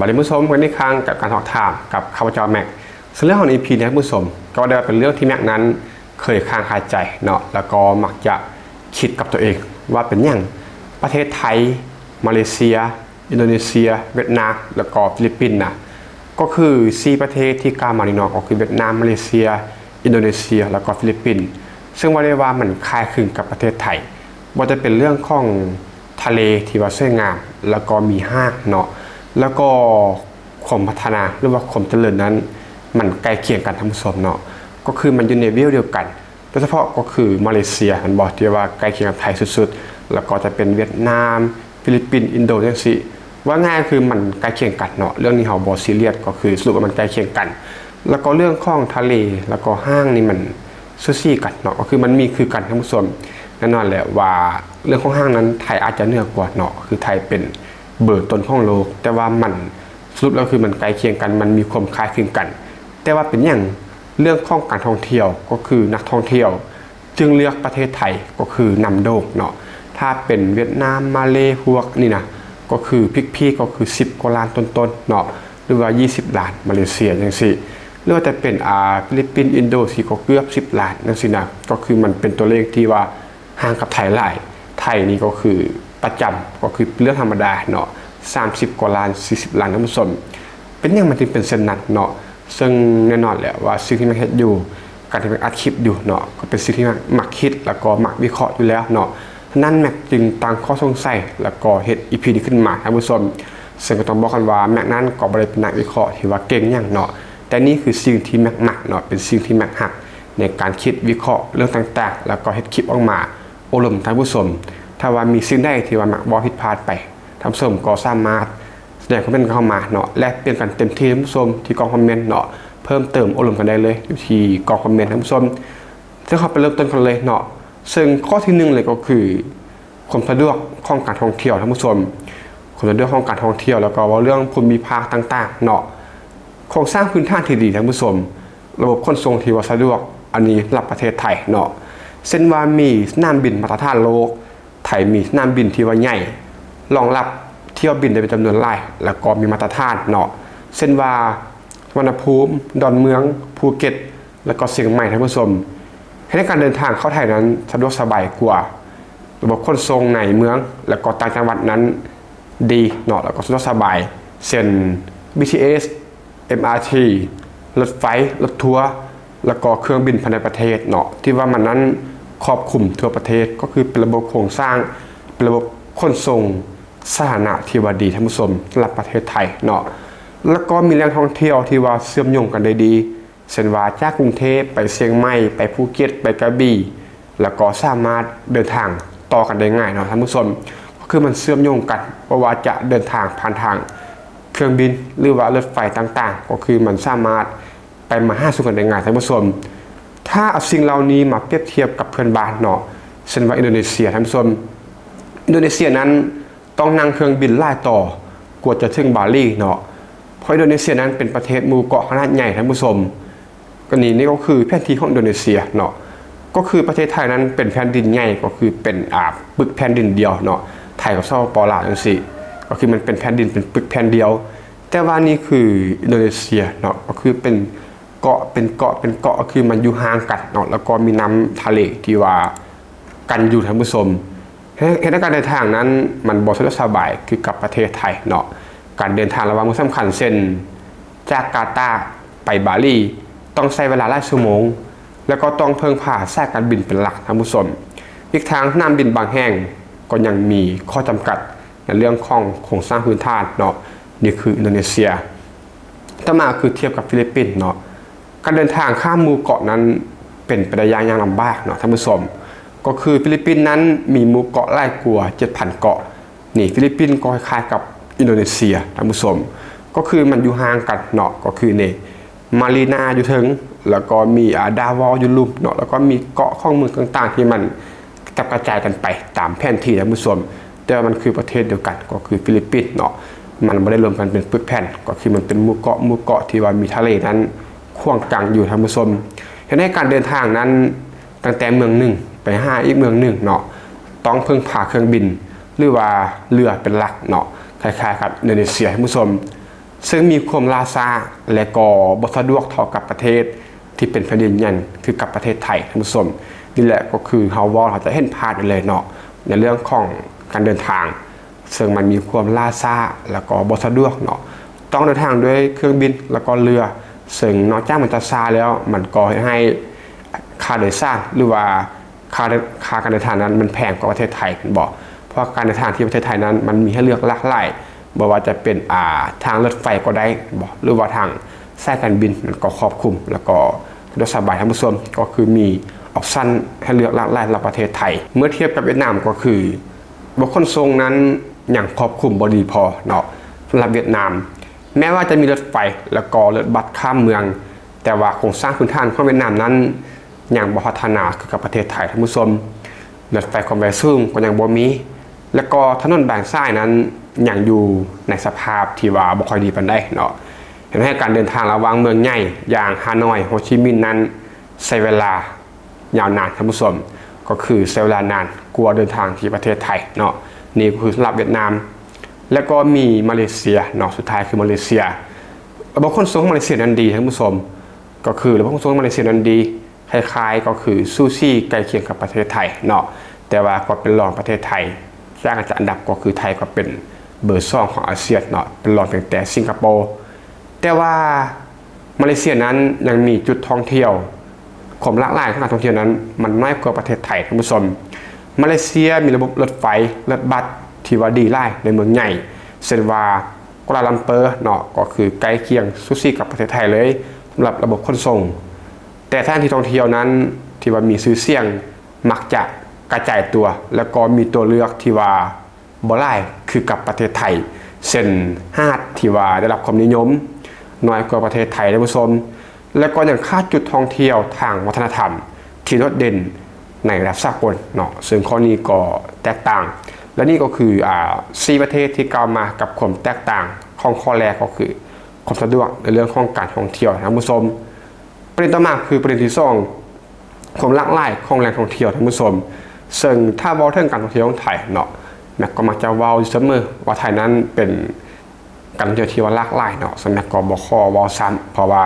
บัดนี้ผู้ชมวันนี้ค้างกับการถอดถามกับข้าพเจ้าแม็กซึ่งเรื่องของ EP นี้ผู้ชมก็ได้เป็นเรื่องที่แม็กนั้นเคยค้างคาใจเนาะแล้วก็มักจะคิดกับตัวเองว่าเป็นอย่างประเทศไทยมาเลเซียอินโดนีเซียเวียดนามแล้วก็ฟิลิปปินส์นะก็คือ4ประเทศที่กล่าวมานี้เนาะก็คือเวียดนามมาเลเซียอินโดนีเซียแล้วก็ฟิลิปปินส์ซึ่งว่าได้ว่ามันคล้ายคลึงกับประเทศไทยว่าจะเป็นเรื่องของทะเลที่ว่าสวยงามแล้วก็มีห้างเนาะแล้วก็ความพัฒนาหรือว่าความเจริญนั้นมันใกล้เคียงกันทั้งสองเนาะก็คือมันอยู่ในเวลเดียวกันโดยเฉพาะก็คือมาเลเซียอันบอกที่ว่าใกล้เคียงกับไทยสุดๆแล้วก็จะเป็นเวียดนามฟิลิปปินส์อินโดนีเซียว่าง่ายคือมันใกล้เคียงกันเนาะเรื่องนี้เราบอซีเรียสก็คือสรุปว่ามันใกล้เคียงกันแล้วก็เรื่องของทะเลแล้วก็ห้างนี่มันซูซี่กันเนาะก็คือมันมีคือกันทั้งส่วนแน่นอนแหละว่าเรื่องของห้างนั้นไทยอาจจะเหนือกว่าเนาะคือไทยเป็นเบอร์ต้นของโลกแต่ว่ามันสรุปแล้วคือมันใกล้เคียงกันมันมีความคล้ายคลึงกันแต่ว่าเป็นอย่างเรื่องของการท่องเที่ยวก็คือนักท่องเที่ยวจึงเลือกประเทศไทยก็คือนำโด่งเนาะถ้าเป็นเวียดนามมาเลพวกนี่นะก็คือพี่ก็คือ10กว่าล้านต้นๆเนาะหรือว่า20ล้านมาเลเซียจังซี่หรือว่าจะเป็นฟิลิปปินส์อินโดนีเซียก็เกือบ10ล้านจังซี่นะก็คือมันเป็นตัวเลขที่ว่าห่างกับไทยหลายไทยนี่ก็คือประจำก็คือเรื่องธรรมดาเนาะ30กว่าล้าน40ล้านท่านผู้ชมเป็นอย่างมันถึงเป็นเส้นนั้นเนาะซึ่งแน่นอนแหละว่าสิ่งที่มันเฮ็ดอยู่การที่มันอัดคลิปอยู่เนาะก็เป็นสิ่งที่มักคิดแล้วก็มักวิเคราะห์อยู่แล้วเนาะนั่นแม็กจึงตั้งข้อสงสัยแล้วก็เฮ็ด EP นี้ขึ้นมาท่านผู้ชมซึ่งก็ต้องบอกกันว่าแม็กนั้นก็บ่ได้เป็นนักวิเคราะห์ที่ว่าเก่งอย่างเนาะแต่นี่คือสิ่งที่แม็กมักเนาะเป็นสิ่งที่แม็กหักในการคิดวิเคราะห์เรื่องต่างๆแล้วก็เฮ็ดคลิปออกมาอบรมท่านผู้ชมถ้าว่ามีสิ่งใดที่ว่าแม็กบ่ผิดพลาดไปท่านผู้ชมก็สามารถแสดงความเห็นเข้ามาเนาะและเปลี่ยนกันเต็มที่ท่านผู้ชมที่กองคอมเมนต์เนาะเพิ่มเติมอบรมกันได้เลยอยู่ที่กองคอมเมนต์ท่านผู้ชมซึ่งเขาไปเริ่มต้นกันเลยเนาะซึ่งข้อที่1เลยก็คือความสะดวกของการท่องเที่ยวท่านผู้ชมความสะดวกของการท่องเที่ยวแล้วก็ว่าเรื่องภูมิภาคต่างๆเนาะโครงสร้างพื้นฐานที่ดีท่านผู้ชมระบบขนส่งที่ว่าสะดวกอันนี้รับประเทศไทยเนาะเส้นว่ามีสนามบินมาตรฐานโลกไทยมีสนามบินที่ว่าใหญ่รองรับเที่ยวบินได้เป็นจำนวนหลายแล้วก็มีมาตรฐานเนาะเส้นว่าสุวรรณภูมิดอนเมืองภูเก็ตแล้วก็เชียงใหม่ท่านผู้ชมให้การเดินทางเข้าไทยนั้นสะดวกสบายกว่าระบบขนส่งในเมืองแล้วก็ต่างจังหวัดนั้นดีเนาะแล้วก็สะดวกสบายเช่น BTS MRT รถไฟรถทัวร์แล้วก็เครื่องบินภายในประเทศเนาะที่ว่ามันนั้นครอบคลุมทั่วประเทศก็คือเป็นระบบโครงสร้างเป็นระบบขนส่งสาธารณะที่ว่าดีท่านผู้ชมสำหรับประเทศไทยเนาะแล้วก็มีแหล่งท่องเที่ยวที่ว่าเชื่อมโยงกันได้ดีเช่นว่าจากกรุงเทพไปเชียงใหม่ไปภูเก็ตไปกระบี่แล้วก็สามารถเดินทางต่อกันได้ง่ายเนาะท่านผู้ชมก็คือมันเชื่อมโยงกันเพราะว่าจะเดินทางผ่านทางเครื่องบินหรือว่ารถไฟต่างๆก็คือมันสามารถไปมาหาสู่กันได้ง่ายท่านผู้ชมถ้าเอาสิ่งเหล่านี้มาเปรียบเทียบกับเพื่อนบ้านเนาะเช่นว่าอินโดนีเซียท่านผู้ชมอินโดนีเซียนั้นต้องนั่งเครื่องบินหลายต่อกว่าจะถึงบาหลีเนาะเพราะอินโดนีเซียนั้นเป็นประเทศหมู่เกาะขนาดใหญ่ท่านผู้ชมก็นี่ก็คือแผ่นที่ของอินโดนีเซียเนาะก็คือประเทศไทยนั้นเป็นแผ่นดินใหญ่ก็คือเป็นปึกแผ่นดินเดียวเนาะไทยกับสปป.ลาวจังซี่ก็คือมันเป็นแผ่นดินเป็นปึกแผ่นเดียวแต่ว่านี่คืออินโดนีเซียเนาะก็คือเป็นเกาะก็คือมันอยู่ห่างกันเนาะแล้วก็มีน้ำทะเลที่ว่ากันอยู่ท่านผู้ชมเหตุการณ์เดินทางนั้นมันบ่สะดวกสบายคือกับประเทศไทยเนาะการเดินทางระหว่างมื้อสำคัญเช่นจากกาตาร์ไปบาหลีต้องใช้เวลาหลายชั่วโมงแล้วก็ต้องเพิ่งพาสายการบินเป็นหลักท่านผู้ชมอีกทางสนามบินบางแห่งก็ยังมีข้อจำกัดในเรื่องของโครงสร้างพื้นฐานเนาะนี่คืออินโดนีเซียต่อมาคือเทียบกับฟิลิปปินส์เนาะการเดินทางข้ามหมู่เกาะนั้นเป็นไปได้ยากลำบากเนาะท่านผู้ชมก็คือฟิลิปปินส์นั้นมีหมู่เกาะหลายกว่า 7,000 เกาะนี่ฟิลิปปินส์ก็คล้ายกับอินโดนีเซียท่านผู้ชมก็คือมันอยู่ห่างกันเนาะก็คือนี่มารีนาอยู่ถึงแล้วก็มีดาวอลอยู่ลุ่มเนาะแล้วก็มีเกาะข้องเมืองต่างๆที่มันกระจายกันไปตามแผนที่ท่านผู้ชมแต่มันคือประเทศเดียวกันก็คือฟิลิปปินส์เนาะมันไม่ได้รวมกันเป็นปึกแผ่นก็คือมันเป็นหมู่เกาะที่ว่ามีทะเลนั้นขวางกลางอยู่ท่านผู้ชมเห็นในการเดินทางนั้นตั้งแต่เมืองหนึ่งไปหาอีกเมืองหนึ่งเนาะต้องพึ่งพาเครื่องบินหรือว่าเรือเป็นหลักเนาะคล้ายๆกับอินโดนีเซียท่านผู้ชม ซึ่งมีความล่าช้าและก็บ่สะดวกเท่ากับประเทศที่เป็นแผ่นดินใหญ่คือกับประเทศไทยท่านผู้ชมนี่แหละก็คือเฮาจะเห็นภาพเลยเนาะในเรื่องของการเดินทางซึ่งมันมีความล่าช้าแล้วก็บ่สะดวกเนาะต้องเดินทางด้วยเครื่องบินแล้วก็เรือซึ่งนอกจากมันจะช้าแล้วมันก็ให้ค่าโดยสารหรือว่าค่าการเดินทางนั้นมันแพงกว่าประเทศไทยบอกเพราะการเดินทางที่ประเทศไทยนั้นมันมีให้เลือกหลากหลายบ่ว่าจะเป็นทางรถไฟก็ได้บอกหรือว่าทางสายการบินมันก็ครอบคลุมแล้วก็โดยสบายท่านผู้ชมก็คือมีออปชั่นให้เลือกหลากหลายระประเทศไทยเมื่อเทียบกับเวียดนามก็คือบุคคลทรงนั้นอย่างครอบคลุมบ่ดีพอเนาะสำหรับเวียดนามแม้ว่าจะมีรถไฟแล้วก็รถบัสข้ามเมืองแต่ว่าโครงสร้างพื้นฐานของเวียดนามนั้นยังบ่พัฒนาคือกับประเทศไทยท่านผู้ชมรถไฟความเร็วสูงก็ยังบ่มีแล้วก็ถนนบางสายนั้นยังอยู่ในสภาพที่ว่าบ่ค่อยดีปานใดเนาะเห็นให้การเดินทางระหว่างเมืองใหญ่อย่างฮานอยโฮจิมินห์นั้นใช้เวลายาวนานท่านผู้ชมก็คือใช้เวลานานกว่าเดินทางที่ประเทศไทยเนาะนี่คือสำหรับเวียดนามแล้วก็มีมาเลเซียเนาะสุดท้ายคือมาเลเซียระบบขนส่งของมาเลเซียนั้นดีท่านผู้ชมก็คือระบบขนส่งของมาเลเซียนั้นดีคล้ายๆก็คือซูซี่ใกล้เคียงกับประเทศไทยเนาะแต่ว่าก็เป็นรองประเทศไทยยากจะอันดับก็คือไทยก็เป็นเบอร์2ของอาเซียนเนาะเป็นรองเพียงแต่สิงคโปร์แต่ว่ามาเลเซียนั้นยังมีจุดท่องเที่ยวความหลากหลายของการท่องเที่ยวนั้นมันน้อยกว่าประเทศไทยท่านผู้ชมมาเลเซียมีระบบรถไฟรถบัสที่ว่าดีไล่ในเมืองใหญ่เช่นว่ากัวลาลัมเปอร์เนาะก็คือใกล้เคียงซูซี่กับประเทศไทยเลยสำหรับระบบขนส่งแต่ท่านที่ท่องเที่ยวนั้นที่ว่ามีชื่อเสียงมักจะกระจายตัวแล้วก็มีตัวเลือกที่ว่าบ่หลายคือกับประเทศไทยเช่นหาดที่ว่าได้รับความนิยมน้อยกว่าประเทศไทยท่านผู้ชมและก็ยังค่าจุดท่องเที่ยวทางวัฒนธรรมที่โดดเด่นในระดับสากลเนาะซึ่งข้อนี้ก็แตกต่างและนี่ก็คือ4ประเทศที่กล่าวมากับความแตกต่างของข้อแรกก็คือความสะดวกในเรื่องของการท่องเที่ยวท่านผู้ชมประเด็นต่อมาคือประเด็นที่2ความหลากหลายของแหล่งท่องเที่ยวท่านผู้ชมซึ่งถ้าเว้าถึงการท่องเที่ยวของไทยเนาะแม็กก็มักจะเว้าเสมอว่าไทยนั้นเป็นการท่องเที่ยวที่ว่าหลากหลายเนาะสำหรับก็บ่ขอเว้าซ้ำเพราะว่า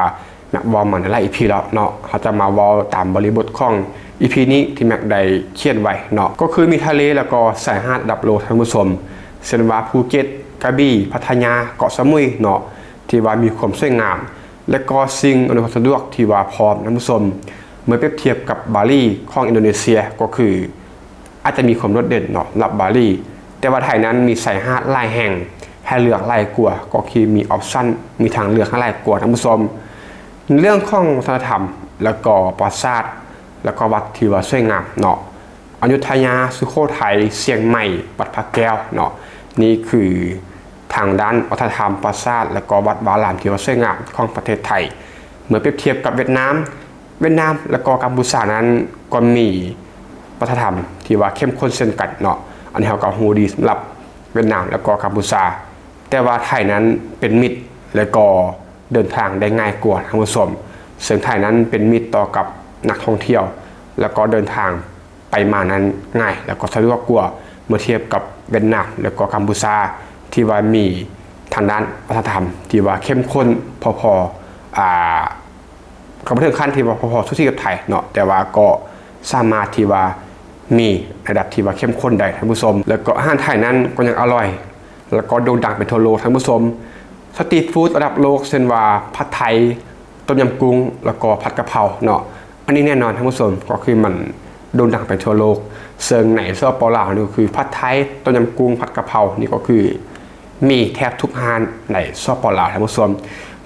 แม็กเว้ามาในหลาย EP แล้วเนาะเขาจะมาเว้าตามบริบทของEP นี้ที่แม็กได้เขียนไว้เนาะก็คือมีทะเลแล้วก็สายหาดระดับโลกท่านผู้ชมเช่นว่าภูเก็ตกระบี่พัทยาเกาะสมุยเนาะที่ว่ามีความสวยงามและก็สิ่งอำนวยความสะดวกที่ว่าพร้อมท่านผู้ชมเมื่อเปรียบเทียบกับบาหลีของอินโดนีเซียก็คืออาจจะมีความโดดเด่นเนาะรับบาหลีแต่ว่าไทยนั้นมีสายหาดหลายแห่งให้เลือกหลายกว่าก็คือมีออปชั่นมีทางเลือกหลายกว่าท่านผู้ชมเรื่องของวัฒนธรรมแล้วก็ประวัติศาสตร์แล้วก็วัดที่ว่าสวยงามเนาะอยุธยาสุโขทัยเชียงใหม่วัดพระแก้วเนาะนี่คือทางด้านวัฒนธรรมประวัติศาสตร์แล้วก็วัดวาลามที่ว่าสวยงามของประเทศไทยเมื่อเปรียบเทียบกับเวียดนามแล้วก็กัมพูชานั้นก็มีวัฒนธรรมที่ว่าเข้มข้นเช่นกันเนาะอันนี้เราก็ฮู้ดีสำหรับเวียดนามแล้วก็กัมพูชาแต่ว่าไทยนั้นเป็นมิตรและก็เดินทางได้ง่ายกว่าท่านผู้ชมซึ่งไทยนั้นเป็นมิตรต่อกับนักท่องเที่ยวแล้วก็เดินทางไปมานั้นง่ายแล้วก็สะดวกกว่าเมื่อเทียบกับเวียดนามแล้วก็กัมพูชาที่ว่ามีทางด้านวัฒนธรรมที่ว่าเข้มข้นพอกับเรื่องขั้นที่ว่าพอๆทุกที่กับไทยเนาะแต่ว่าก็สามารถที่ว่ามีระดับที่ว่าเข้มข้นได้ท่านผู้ชมแล้วก็อาหารไทยนั้นก็ยังอร่อยแล้วก็โด่งดังเป็นทั่วโลกท่านผู้ชมสตรีทฟู้ดระดับโลกเช่นว่าผัดไทยต้มยำกุ้งแล้วก็ผัดกะเพราเนาะอันนี้แน่นอนท่านผู้ชมก็คือมันโด่งดังไปทั่วโลกเซิงไหนซอปอลาวนี่ก็คือผัดไทยต้มยำกุ้งผัดกะเพรานี่ก็คือมีแทบทุกร้านในซอปอลาวท่านผู้ชม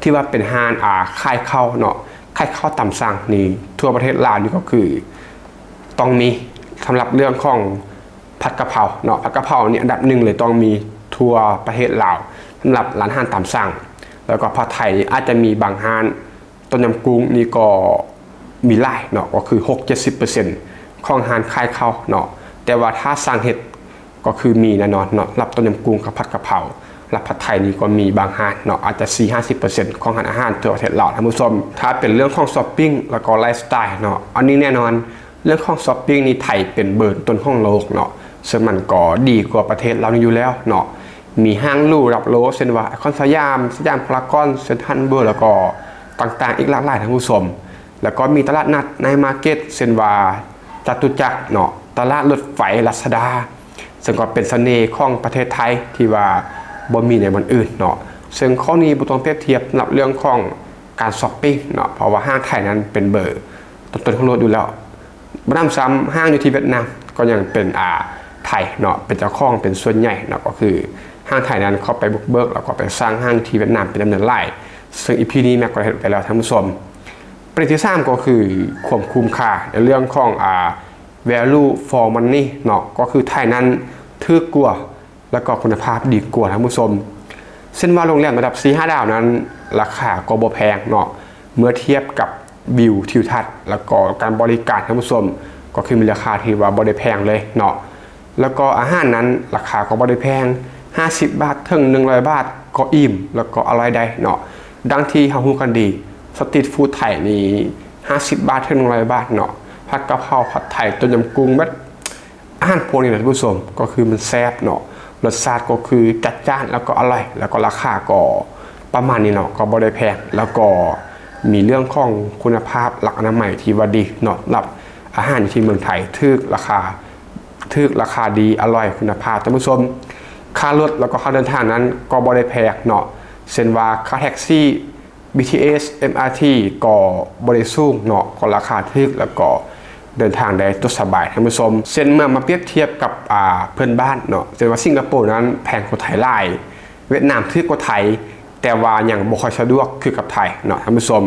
ที่ว่าเป็นร้านค่ายข้าวเนาะค่ายข้าวตำสั่งนี่ทั่วประเทศลาวนี่ก็คือต้องมีสำหรับเรื่องของผัดกะเพราเนาะผัดกะเพราเนี่ยอันดับ1เลยต้องมีทั่วประเทศลาวสำหรับร้านอาหารตามสั่งแล้วก็ผัดไทยอาจจะมีบางร้านต้มยำกุ้งนี่ก็มีหลายเนาะก็คือ 6-70% ของอาหารคล้ายข้าวเนาะแต่ว่าถ้าสั่งเห็ดก็คือมีแน่นอนเนาะรับต้มยำกุ้งกับผัดกะเพรารับผัดไทยนี่ก็มีบางร้านเนาะอาจจะ 4-50% ของอาหารทั่วประเทศลาวท่านผู้ชมถ้าเป็นเรื่องของช้อปปิ้งแล้วก็ไลฟ์สไตล์เนาะอันนี้แน่นอนเรื่องของช้อปปิ้งนี่ไทยเป็นเบอร์ต้นของโลกเนาะซึ่งมันก็ดีกว่าประเทศเราอยู่แล้วเนาะ มีห้างลู่รับโลเช่นว่าไอคอนสยามพารากอนเซ็นทรัลเวิลด์แล้วก็ต่างๆอีกหลากหลายท่านผู้ชมแล้วก็มีตลาดนัดในมาร์เก็ตเช่นว่าจตุจักรเนาะตลาดรถไฟรัชดาซึ่งก็เป็นเสน่ห์ของประเทศไทยที่ว่าบ่มีในมันอื่นเนาะซึ่งข้อนี้บ่ต้องเปรียบเทียบกับเรื่องของการช้อปปิ้งเนาะเพราะว่าห้างไทยนั้นเป็นเบอร์ต้นๆของโลกอยู่แล้วบ่นำซ้ำห้างอยู่ที่เวียดนามก็ยังเป็นไทยเนาะเป็นเจ้าของเป็นส่วนใหญ่เนาะก็คือห้างไทยนั้นเข้าไปบุกเบิกแล้วก็ไปสร้างห้างที่เวียดนามเป็นดำเนินไล่ซึ่งอีพีนี้แม็กก็เห็นไปแล้วท่านผู้ชมประเด็นที่3ก็คือความคุ้มค่าในเรื่องของvalue for money เนาะก็คือไทยนั้นถูกกว่าแล้วก็คุณภาพดีกว่าท่านผู้ชมเช่นว่าโรงแรมระดับ 4-5 ดาวนั้นราคาก็บ่แพงเนาะเมื่อเทียบกับวิวทิวทัศน์แล้วก็การบริการท่านผู้ชมก็คือมีราคาที่ว่าบ่ได้แพงเลยเนาะแล้วก็อาหารนั้นราคาก็บ่ได้แพง50 บาทถึง100 บาทก็อิ่มแล้วก็อร่อยได้เนาะดังที่เฮาฮู้กันดีสตรีทฟู้ดไทยนี่50 บาทถึง100 บาทเนาะผัดกะเพราผัดไทยต้มยำกุ้งแบบอาหารพวกนี้นะท่านผู้ชมก็คือมันแซ่บเนาะรสชาติก็คือจัดจ้านแล้วก็อร่อยแล้วก็ราคาก็ประมาณนี้เนาะก็บ่ได้แพงแล้วก็มีเรื่องของคุณภาพหลักอนามัยที่ว่าดีเนาะรับอาหารที่เมืองไทยถูกราคาดีอร่อยคุณภาพท่านผู้ชมค่ารถแล้วก็ค่าเดินทางนั้นก็บ่ได้แพงเนาะเช่นว่าค่าแท็กซี่ BTS MRT ก็บ่ได้สูงเนาะก็ราคาถูกแล้วก็เดินทางได้ตัวสบายท่านผู้ชมเช่นเมื่อมาเปรียบเทียบกับเพื่อนบ้านเนาะเช่นว่าสิงคโปร์นั้นแพงกว่าไทยหลายเวียดนามถูกกว่าไทยแต่ว่าอย่างบ่ค่อยสะดวกคือกับไทยเนาะท่านผู้ชม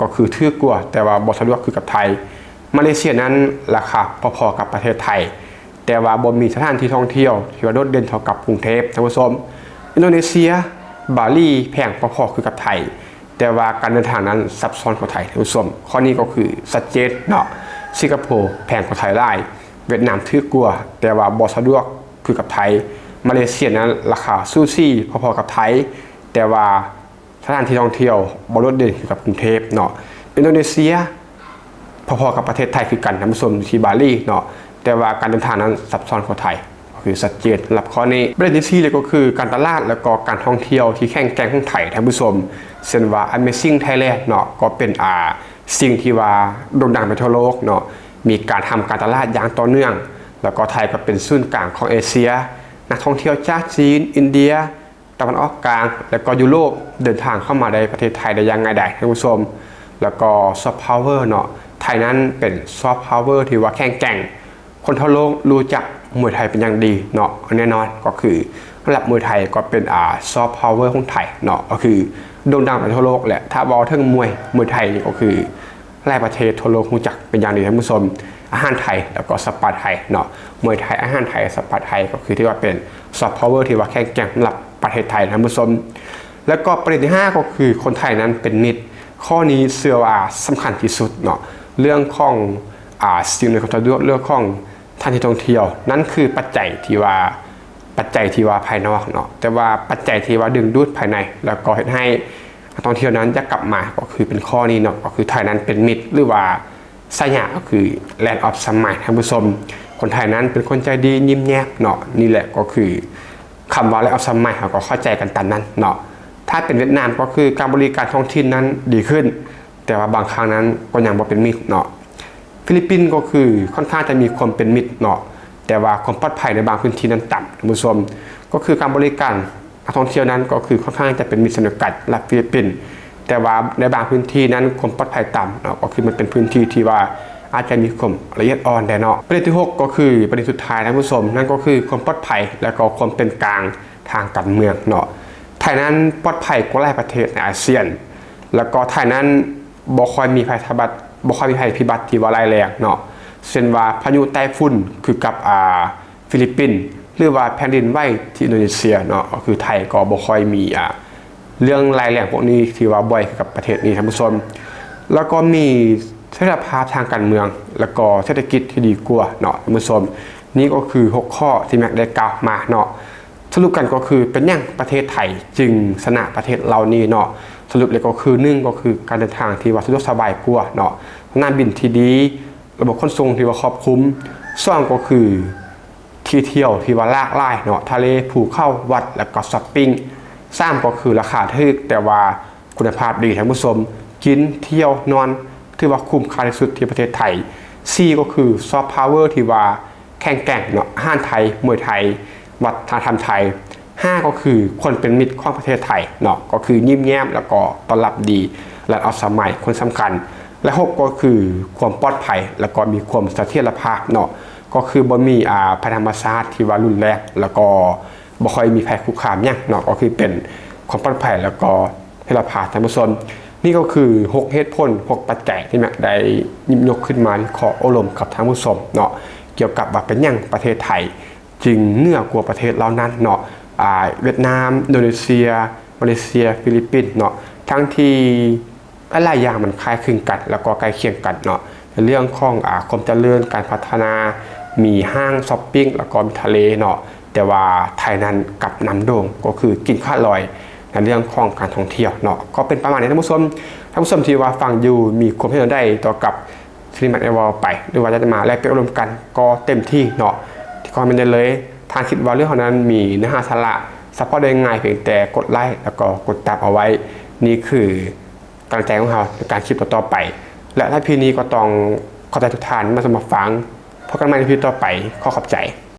ก็คือถูกกว่าแต่ว่าบ่สะดวกคือกับไทยมาเลเซียนั้นราคาพอๆกับประเทศไทยแต่ว่าบ่มีสถานที่ท่องเที่ยวที่ว่าโดดเด่นเท่ากับกรุงเทพท่านผู้ชมอินโดนีเซียบาหลีแพงพอๆคือกับไทยแต่ว่าการเดินทางนั้นซับซ้อนกว่าไทยท่านผู้ชมข้อนี้ก็คือชัดเจนเนาะสิงคโปร์แพงกว่าไทยหลายเวียดนามถูกกว่าแต่ว่าบ่สะดวกคือกับไทยมาเลเซียนั้นราคาสู้ซี่พอๆกับไทยแต่ว่าสถานที่ท่องเที่ยวบ่โดดเด่นคือกับกรุงเทพเนาะอินโดนีเซียพอๆกับประเทศไทยคือกันท่านผู้ชมที่บาหลีเนาะแต่ว่าการเดินทางนั้นซับซ้อนกว่าไทยคือชัดเจนสำหรับข้อนี้ประเด็นที่4เลยก็คือการตลาดแล้วก็การท่องเที่ยวที่แข่งแกร่งของไทยท่านผู้ชมเช่นว่า Amazing Thailand เนาะก็เป็นสิ่งที่ว่าโด่งดังไปทั่วโลกเนาะมีการทำการตลาดอย่างต่อเนื่องแล้วก็ไทยก็เป็นศูนย์กลางของเอเชียนักท่องเที่ยวจากจีนอินเดียตะวันออกกลางแล้วก็ยุโรปเดินทางเข้ามาในประเทศไทยได้อย่างง่ายดายท่านผู้ชมแล้วก็ซอฟต์พาวเวอร์เนาะไทยนั้นเป็นซอฟต์พาวเวอร์ที่ว่าแข็งแกร่งคนทั่วโลกรู้จักมวยไทยเป็นอย่างดีเนาะแน่นอนก็คือระดับมวยไทยก็เป็นซอฟต์พาวเวอร์ของไทยเนาะก็คือโด่งดังไปทั่วโลกแหละถ้าบอกถึงมวยไทยนี่ก็คือหลายประเทศทั่วโลกรู้จักเป็นอย่างดีท่านผู้ชมอาหารไทยแล้วก็สปาไทยเนาะมวยไทยอาหารไทยสปาไทยก็คือที่ว่าเป็นซอฟต์พาวเวอร์ที่ว่าแข็งแกร่งสำหรับประเทศไทยท่านผู้ชมแล้วก็ประเด็นที่5ก็คือคนไทยนั้นเป็นมิตรข้อนี้เชื่อว่าสำคัญที่สุดเนาะเรื่องของสิ่งในความสะดวกเรื่องของท่านที่ท่องเที่ยวนั่นคือปัจจัยที่ว่าภายนอกเนาะแต่ว่าปัจจัยที่ว่าดึงดูดภายในแล้วก็เห็นให้นักท่องเที่ยวนั้นจะกลับมาก็คือเป็นข้อนี้เนาะก็คือไทยนั้นเป็นมิตรหรือว่าสยามก็คือ Land of Smile ท่านผู้ชมคนไทยนั้นเป็นคนใจดียิ้มแย้มเนาะนี่แหละก็คือคำว่า Land of Smile เขาก็เข้าใจกันตามนั้นเนาะถ้าเป็นเวียดนามก็คือการบริการท้องถิ่นนั้นดีขึ้นแต่ว่าบางครั้งนั้นก็ยังบ่เป็นมิตรเนาะฟิลิปปินส์ก็คือค่อนข้างจะมีความเป็นมิตรเนาะแต่ว่าความปลอดภัยในบางพื้นที่นั้นต่ำท่านผู้ชมก็คือการบริการนักท่องเที่ยวนั้นก็คือค่อนข้างจะเป็นมิตรสนิทกันและฟิลิปปินส์แต่ว่าในบางพื้นที่นั้นความปลอดภัยต่ำเนาะก็คือมันเป็นพื้นที่ที่ว่าอาจจะมีความละเอียดอ่อนแต่เนาะประเด็นที่6ก็คือประเด็นสุดท้ายท่านผู้ชมนั่นก็คือความปลอดภัยและก็ความเป็นกลางทางการเมืองเนาะไทยนั้นปลอดภัยกว่าหลายประเทศในอาเซียนแล้วก็ไทยนั้นบ่ค่อยมีภัยพิบัติที่ว่าร้ายแรงเนาะเช่นว่าพายุไต้ฝุ่นคือกับฟิลิปปินส์หรือว่าแผ่นดินไหวที่อินโดนีเซียเนาะก็คือไทยก็บ่ค่อยมีเรื่องร้ายแรงพวกนี้ที่ว่าบ่อยกับประเทศนี้ท่านผู้ชมแล้วก็มีสถานภาพทางการเมืองแล้วก็เศรษฐกิจที่ดีกว่าเนาะท่านผู้ชมนี่ก็คือ6ข้อที่แม็กได้กล่าวมาเนาะสรุปกันก็คือเป็นอย่างประเทศไทยจึงชนะประเทศเรานี่เนาะสรุปเลยก็คือ1ก็คือการเดินทางที่ว่าสะดวกสบายกว่าเนาะสนามบินที่ดีระบบขนส่งที่ว่าครอบคลุม2ก็คือที่ ที่เที่ยวที่ว่าหลากหลายเนาะทะเลภูเขาวัดแล้วก็ช้อปปิ้ง3ก็คือราคาถูกแต่ว่าคุณภาพดีท่านผู้ชมกินเที่ยวนอนถือว่าคุ้มค่าที่สุดที่ประเทศไทย4ก็คือซอฟต์พาวเวอร์ที่ว่าแข่งแกร่งเนาะอาหารไทยมวยไทยวัฒนธรรมไทย5ก็คือคนเป็นมิตรของประเทศไทยเนาะก็คือยิ้มแย้มแล้วก็ต้อนรับดีและเอาสมัยคนสำคัญและ6ก็คือความปลอดภัยแล้วก็มีความเสถียรภาพเนาะก็คือบ่มีภัยธรรมชาติที่ว่ารุนแรงแล้วก็บ่ค่อยมีภัยคุกคามหยังเนาะก็คือเป็นความปลอดภัยแล้วก็เสถียรภาพท่านผู้ชมนี่ก็คือ6เหตุผล6ปัจจัยที่แม็กได้หยิบยกขึ้นมาขออบรมกับท่านผู้ชมเนาะเกี่ยวกับว่าเป็นหยังประเทศไทยจึงเหนือกว่าประเทศเหล่านั้นเนาะเวียดนามอินโดนีเซียมาเลเซียฟิลิปปินส์เนาะทั้งที่หลายอย่างมันคล้ายคลึงกันแล้วก็ใกล้เคียงกันเนาะในเรื่องของความเจริญการพัฒนามีห้างช้อปปิ้งแล้วก็มีทะเลเนาะแต่ว่าไทยนั้นกับน้ำโด่งก็คือกินข้าวลอยในเรื่องของการท่องเที่ยวเนาะก็เป็นประมาณนี้ท่านผู้ชมที่ว่าฟังอยู่มีความเห็นได้ต่อกับซีรีส์แมทเอวอลไปหรือว่าจะมาแลกเปลี่ยนอารมณ์กันก็เต็มที่เนาะที่คอมเมนต์ได้เลยทางคิดว่าเรื่องของนั้นมีเนื้อหาสาระซัพพอร์ตได้ง่ายเพียงแต่กดไลค์แล้วก็กดตามเอาไว้นี่คือกำลังใจของเราในการคลิปต่อไปและถ้าพีนี้ก็ต้องขอบใจทุกท่านมาสมัครฟังพบกันใหม่ในพีต่อไปขอขอบใจ